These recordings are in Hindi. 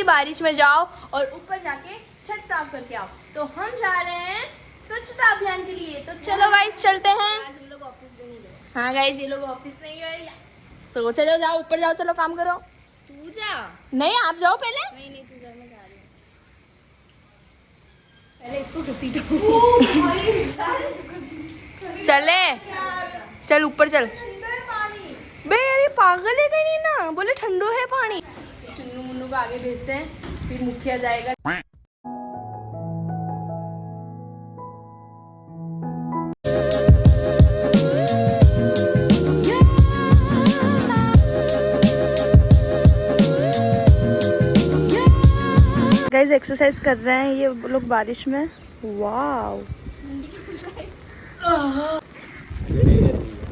सी बारिश में जाओ और ऊपर जाके छत साफ करके आओ। तो हम जा रहे हैं स्वच्छता अभियान के लिए। तो चलो गाइस चलते हैं। आज हम लोग ऑफिस भी नहीं गए। हाँ गाइस ये लोग ऑफिस नहीं गए। तो चलो जाओ ऊपर जाओ, चलो काम करो। तू जा। नहीं आप जाओ पहले। नहीं तू जा, मैं जा रही हूँ। पहले इसको घसीटो। चले चल ऊपर चल। बे यार ये पागल है कहीं ना, बोले ठंडो है पानी। चुन्नू मुन्नू को आगे भेजते हैं, फिर मुखिया जाएगा। गाइस एक्सरसाइज कर रहे हैं ये लोग बारिश में। वाव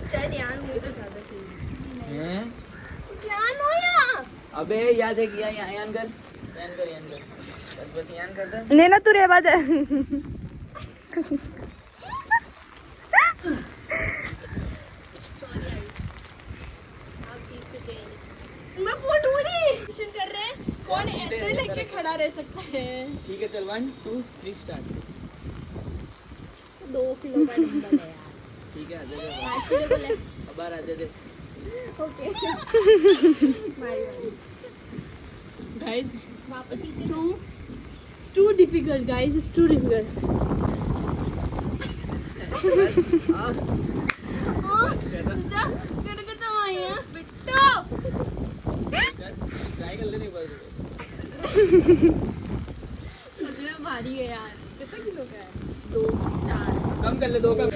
शायद यान हुई तो ज्यादा सही है। क्या नोया अबे याद है किया यान कर बस यान कर दे। नहीं ना तू रे बात है। मैं फोटो नहीं कर रहे हैं। कौन ऐसे लेके खड़ा रह सकता है? ठीक है चल 1 2 3 स्टार्ट। 2 किलो का डंबल है यार। ठीक है आ जा 5 किलो का ले। अब बाहर आ जा दे। ओके गाइस वापस too difficult guys, it's too difficult. चाचा कड़क तो आई है बिट्टू। ट्राई कर ले नहीं बस। मुझे भारी है यार। कितना किलो का है? 2 4 कम कर ले 2 कम।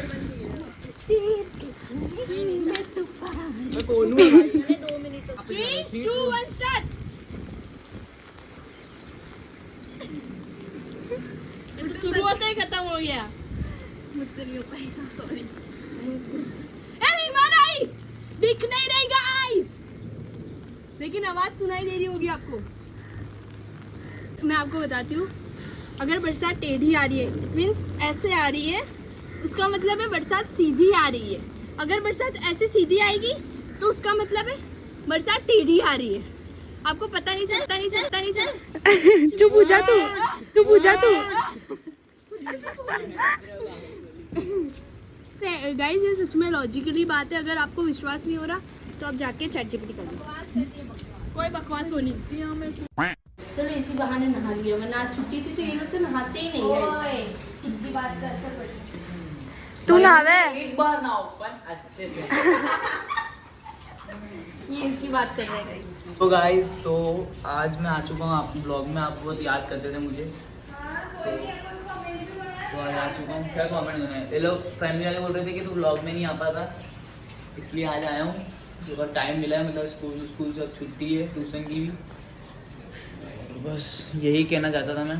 मैं कौन हूँ भाई? मैंने 2 मिनट तो 3 2 1 स्टार्ट। ये तो शुरू होते ही खत्म हो गया। मुझसे नहीं हो पाएगा, सॉरी। विमान आई, दिख नहीं रही गाइस, लेकिन आवाज सुनाई दे रही होगी आपको। मैं आपको बताती हूँ, अगर बरसात टेढ़ी आ रही है इट मीन्स ऐसे आ रही है, उसका मतलब है बरसात सीधी आ रही है। अगर बरसात ऐसे सीधी आएगी तो उसका मतलब है बरसात टेढ़ी आ रही है। आपको पता नहीं चल। चुप हो जा तू। गाइस ये सच में लॉजिकली बात है। अगर आपको विश्वास नहीं हो रहा तो आप जाके चैटजीपीटी कर लो। कोई बकवास होनी। चलो इसी बहाने नहा लिया, वरना आज छुट्टी थी तो ये लोग तो नहाते ही नहीं है। कितनी बात कर चल। तू नहावे एक बार ना ओपन अच्छे से। ये इसकी बात कर रहे हैं गाइस। तो गाइस तो आज मैं आ चुका हूँ आपके ब्लॉग में। आप बहुत याद करते थे मुझे तो आज आ चुका हूँ। क्या कमेंट देना है? ये लोग फैमिली वाले बोल रहे थे कि तू ब्लॉग में नहीं आ पाता, इसलिए आज आया हूँ। तो टाइम मिला है, मतलब स्कूल से अब छुट्टी है, ट्यूशन की भी। तो बस यही कहना चाहता था मैं।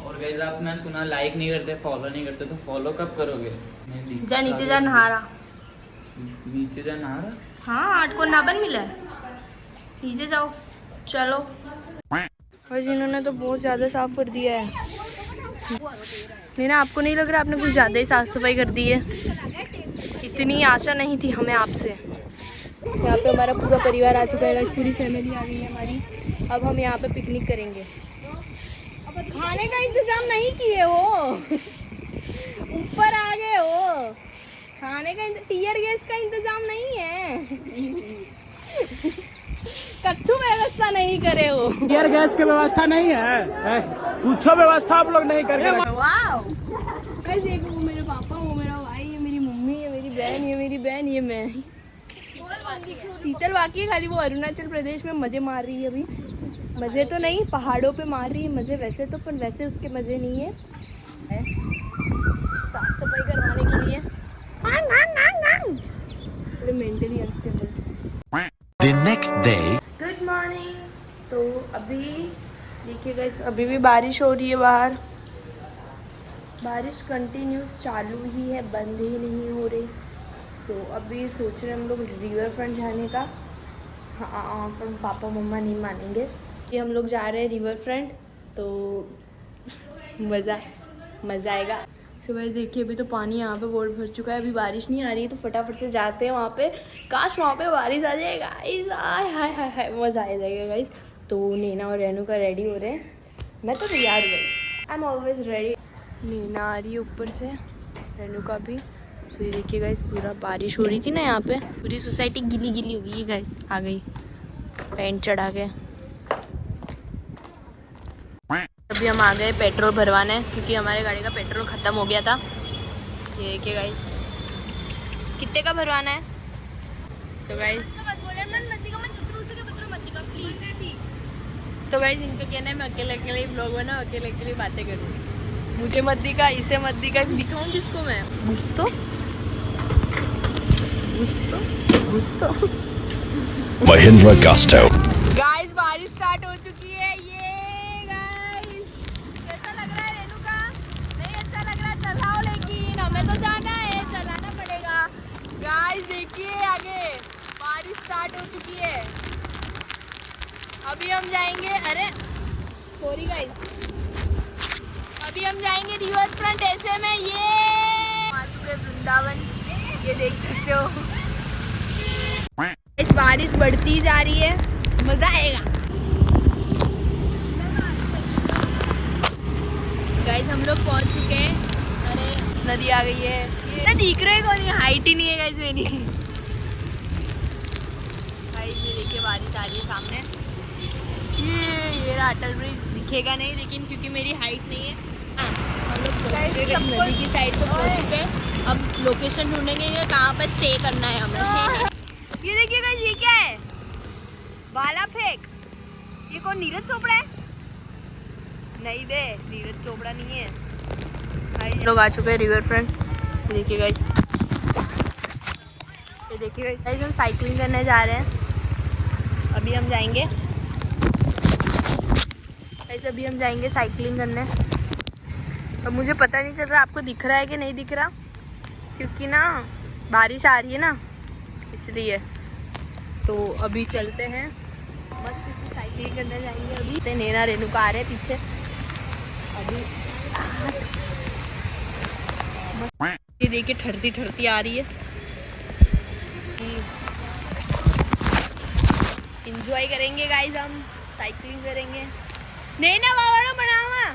और गाइस आप मैं सुना लाइक नहीं करते, फॉलो नहीं करते, तो फॉलो कब करोगे? जा नीचे जा नहा रहा। नीचे जा नहा रहा। हाँ 8 को नाबन मिला है, नीचे जाओ चलो। और जिन्होंने तो बहुत ज़्यादा साफ कर दिया है। नहीं ना आपको नहीं लग रहा आपने कुछ ज़्यादा ही साफ सफाई कर दी है? इतनी आशा नहीं थी हमें आपसे। यहाँ पे हमारा पूरा परिवार आ चुका है, पूरी फैमिली आ गई है हमारी। अब हम यहाँ पे पिकनिक करेंगे। खाने का इंतजाम नहीं किए हो, ऊपर आ गए हो। खाने का टीयर गैस का इंतजाम नहीं है। कच्छु व्यवस्था नहीं करे हो। टीयर गैस की व्यवस्था नहीं है, कुछ व्यवस्था आप लोग नहीं करके। वाओ गाइस देखो, वो मेरे पापा, वो मेरा भाई, ये मेरी मम्मी, ये मेरी बहन, ये मेरी बहन, ये मैं। शीतल वाकई खाली वो अरुणाचल प्रदेश में मजे मार रही है अभी। मजे तो नहीं, पहाड़ों पे मार रही है मजे वैसे तो, पर वैसे उसके मजे नहीं है। साफ सफाई करवाने के लिए थोड़े mentally unstable. The next day. Good morning. तो अभी देखिए गाइस, अभी भी बारिश हो रही है बाहर। बारिश कंटिन्यूस चालू ही है, बंद ही नहीं हो रही। तो अभी सोच रहे हम लोग रिवर फ्रंट जाने का। हाँ पर पापा मम्मा नहीं मानेंगे। ये हम लोग जा रहे हैं रिवर फ्रंट, तो मज़ा आएगा। सुबह देखिए अभी तो पानी यहाँ पे बहुत भर चुका है, अभी बारिश नहीं आ रही है, तो फटाफट से जाते हैं वहाँ पे। काश वहाँ पे बारिश आ जाएगा गाइस, हाय हाय हाय हाय, मज़ा आ जाएगा गाइस। तो नीना और रेनू का रेडी हो रहे हैं। मैं तो तैयार हूँ, I am always ready. Neena आ रही है ऊपर से, रेनू का भी। सो ये देखिए गाइस, पूरा बारिश हो रही थी ना यहाँ पे, पूरी सोसाइटी गीली गीली हो गई। गाइस आ गई पेंट चढ़ा के। अभी हम आ गए पेट्रोल भरवाने, क्योंकि हमारे गाड़ी का पेट्रोल ख़त्म हो गया था। ये देखिए गाइस, कितने का भरवाना है? सो गाइस, तो गाइस इनका कहना है मैं अकेले अकेले ही ब्लॉग बनाऊं, अकेले अकेले बातें करूँ। मुझे मत दिखा, इसे मत दिखा, दिखाऊं किसको मैं? घुस तो Mahindra Gusto. गाइस बारिश स्टार्ट हो चुकी है। ये गाइस कैसा लग रहा है रेनू का? नहीं अच्छा लग रहा, चलाओ, लेकिन हमें तो जाना है, चलाना पड़ेगा। गाइस देखिए आगे बारिश स्टार्ट हो चुकी है। अभी हम जाएंगे, अरे सॉरी गाइस, अभी हम जाएंगे रिवर फ्रंट ऐसे में। ये आ चुके हैं वृंदावन, ये देख सकते हो। इस बारिश बढ़ती जा रही है, मजा आएगा। गाइस हम लोग पहुंच चुके हैं। अरे नदी आ गई है, ये दिख रहा है कौन? हाइट ही नहीं है गाइस मेरी। गाइस ये देखिए बारिश आ रही है सामने। ये रहा अटल ब्रिज, दिखेगा नहीं लेकिन क्योंकि मेरी हाइट नहीं है। हम लोग नदी की साइड तो पहुंच चुके हैं। अब लोकेशन ढूंढेंगे कहाँ पर स्टे करना है हमें। ये देखिए गाइस, ये क्या है? भाला फेंक। ये कौन, नीरज चोपड़ा है? नहीं बे, नीरज चोपड़ा नहीं है। लोग आ चुके हैं रिवर फ्रंट। ये देखिए गाइस, ये देखिए गाइस, हम साइकिलिंग करने जा रहे हैं। अभी हम जाएंगे ऐसे, अभी हम जाएंगे साइकिलिंग करने। अब मुझे पता नहीं चल रहा आपको दिख रहा है कि नहीं दिख रहा, क्योंकि ना बारिश आ रही है ना, इसलिए। तो अभी चलते हैं, मस्त साइकिलिंग करने जाएंगे। अभी नैना रेनू का आ रहे हैं पीछे। अभी ये देखिए ठरती ठरती आ रही है। इंजॉय करेंगे गाइस, हम साइकिलिंग करेंगे। नैना बाबा बनावा,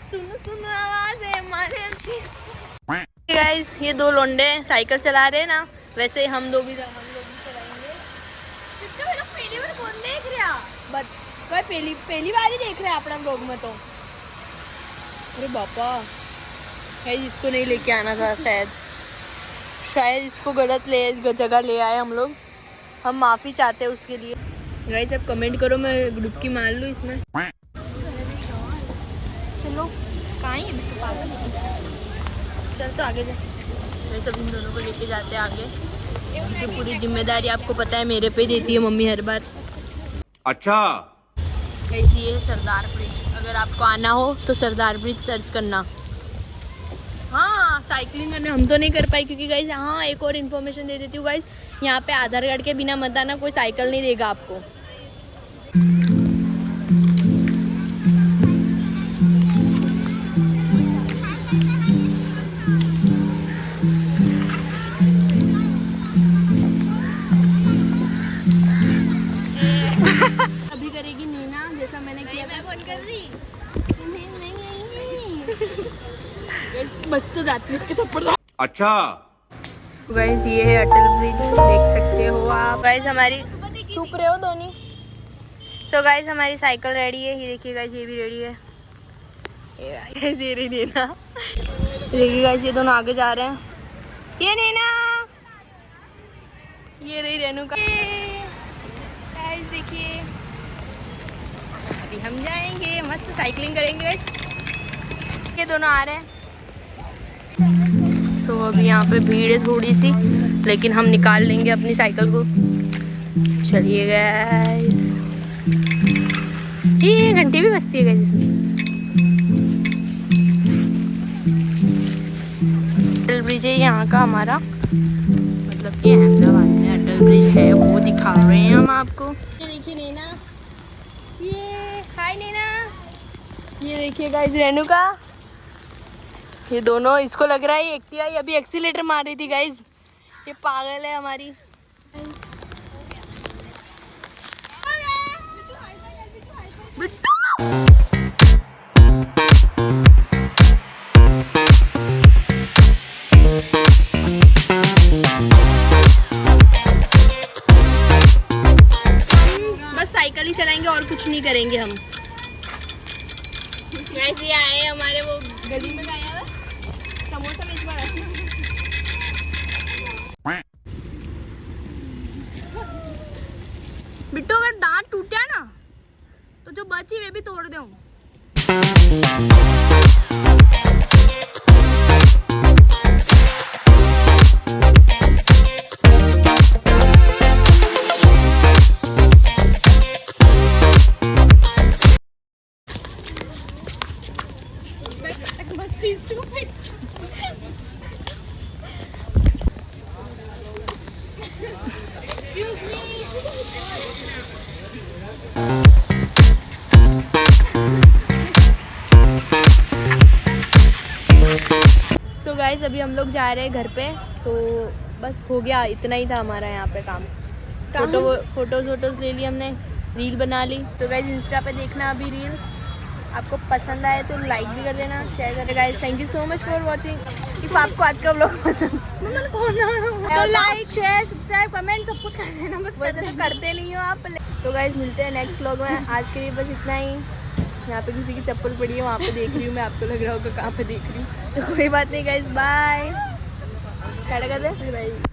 सुनो आवाज है हमारे। गाइस ये दो लोंडे साइकिल चला रहे हैं ना, वैसे हम लोग भी चलाएंगे। पहली बार कौन देख रहा? बस भाई पहली बार ही देख रहे हैं अपना ब्लॉग में तो। अरे बापा, गाइस इसको नहीं लेके आना था, शायद इसको गलत जगह ले आए हम लोग। हम माफ़ी चाहते हैं उसके लिए। गाइस अब कमेंट करो, मैं डुबकी मार लूँ इसमें। चलो कहाँ है बिट्टू पागल? चल तो आगे जा। मैं सब इन दोनों को लेके जाते हैं आगे, क्योंकि पूरी जिम्मेदारी आपको पता है मेरे पे देती है मम्मी हर बार। अच्छा, ऐसी है सरदार ब्रिज, अगर आपको आना हो तो सरदार ब्रिज सर्च करना। हाँ साइकिलिंग करने हम तो नहीं कर पाए, क्योंकि गाइस हाँ एक और इन्फॉर्मेशन दे देती हूँ गाइस, यहाँ पे आधार कार्ड के बिना मत आना, कोई साइकिल नहीं देगा आपको। अभी करेगी नीना जैसा मैंने किया था। कौन कर रही? बस तो जाती है इसके थप्पड़। अच्छा। गाइस ये है अटल ब्रिज, देख सकते हो आप। गाइस हमारी, चुप रहे हो दोनों। सो गाइस हमारी साइकिल रेडी है, ये देखिए गाइस ये भी रेडी है। ये रही नैना, देखिए गाइस ये दोनों आगे जा रहे हैं। ये नैना, ये रही रेनू का। गाइस देखिए अभी हम जाएंगे, मस्त साइकिलिंग करेंगे गाइस। ये दोनों आ रहे हैं। सो अभी यहाँ पे भीड़ है थोड़ी सी, लेकिन हम निकाल लेंगे अपनी साइकिल को। चलिए गाइस, ये घंटी भी बजती है गाइस इसमें। अटल ब्रिज है यहाँ का हमारा, मतलब कि अहमदाबाद में अटल ब्रिज है, वो दिखा रहे हैं हम आपको। ये देखिए नैना, ये हाय नैना, ये देखिए गाइस रेनू का। ये दोनों, इसको लग रहा है एक्टिवा अभी एक्सीलेटर मार रही थी गाइस, ये पागल है हमारी। और कुछ नहीं करेंगे हम। ऐसे ही आए हमारे वो गली में आया है समोसा बेचवा रहा है। बिट्टू अगर दांत टूटा ना तो जो बची वे भी तोड़ दो। सो गाइस अभी हम लोग जा रहे हैं घर पे, तो बस हो गया, इतना ही था हमारा यहाँ पे काम। फोटोज ले ली हमने, रील बना ली। तो गाइस इंस्टा पे देखना अभी रील, आपको पसंद आए तो लाइक भी कर देना, शेयर कर देना। Guys thank you so much for watching. If आपको आज का व्लॉग पसंद तो लाइक शेयर सब्सक्राइब कमेंट सब कुछ कर देना, बस वैसे तो करते नहीं हो आप। तो गाइस मिलते हैं नेक्स्ट व्लॉग में, आज के लिए बस इतना ही। यहाँ पे किसी की चप्पल पड़ी है, वहाँ पे देख रही हूँ मैं, आपको लग रहा होगा कहाँ पे देख रही हूँ, तो कोई बात नहीं गाइस, बाय। क्या कहते हैं?